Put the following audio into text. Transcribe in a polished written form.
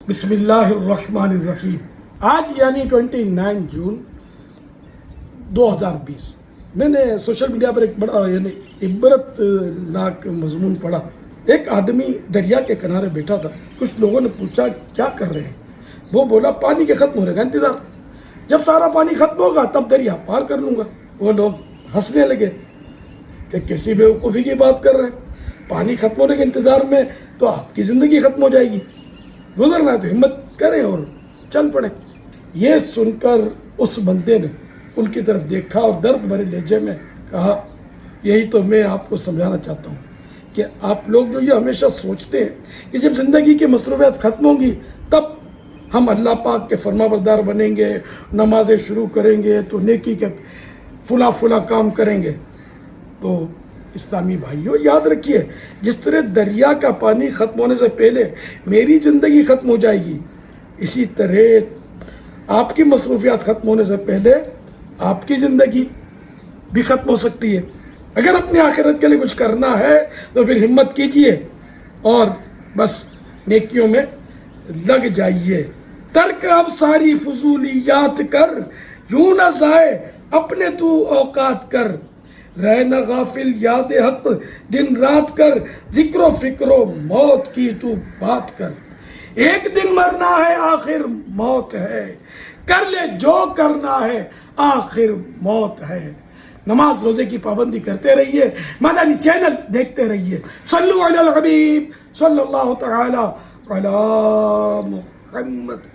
بسم اللہ الرحمن الرحیم. آج یعنی 29 جون 2020 میں نے سوشل میڈیا پر ایک بڑا یعنی عبرت ناک مضمون پڑھا. ایک آدمی دریا کے کنارے بیٹھا تھا. کچھ لوگوں نے پوچھا کیا کر رہے ہیں؟ وہ بولا پانی کے ختم ہونے کا انتظار. جب سارا پانی ختم ہوگا تب دریا پار کر لوں گا. وہ لوگ ہنسنے لگے کہ کسی بیوقوفی کی بات کر رہے ہیں. پانی ختم ہونے کے انتظار میں تو آپ کی زندگی ختم ہو جائے گی. گزرنا ہے تو ہمت کریں اور چل پڑیں. یہ سن کر اس بندے نے ان کی طرف دیکھا اور درد بھرے لہجے میں کہا یہی تو میں آپ کو سمجھانا چاہتا ہوں کہ آپ لوگ جو یہ ہمیشہ سوچتے ہیں کہ جب زندگی کی مصروفیات ختم ہوں گی تب ہم اللہ پاک کے فرما بردار بنیں گے, نمازیں شروع کریں گے, تو نیکی کے فلاں کام کریں گے. تو اسلامی بھائیوں یاد رکھیے, جس طرح دریا کا پانی ختم ہونے سے پہلے میری زندگی ختم ہو جائے گی, اسی طرح آپ کی مصروفیات ختم ہونے سے پہلے آپ کی زندگی بھی ختم ہو سکتی ہے. اگر اپنی آخرت کے لیے کچھ کرنا ہے تو پھر ہمت کیجئے اور بس نیکیوں میں لگ جائیے. ترک اب ساری فضولیات کر, یوں نہ ضائع اپنے تو اوقات کر. رہنا غافل یاد حق دن رات کر, ذکر و فکر و موت کی تو بات کر. ایک دن مرنا ہے آخر موت ہے, کر لے جو کرنا ہے آخر موت ہے. نماز روزے کی پابندی کرتے رہیے, مدنی چینل دیکھتے رہیے. صلو علی الحبیب صلی اللہ تعالی علی محمد.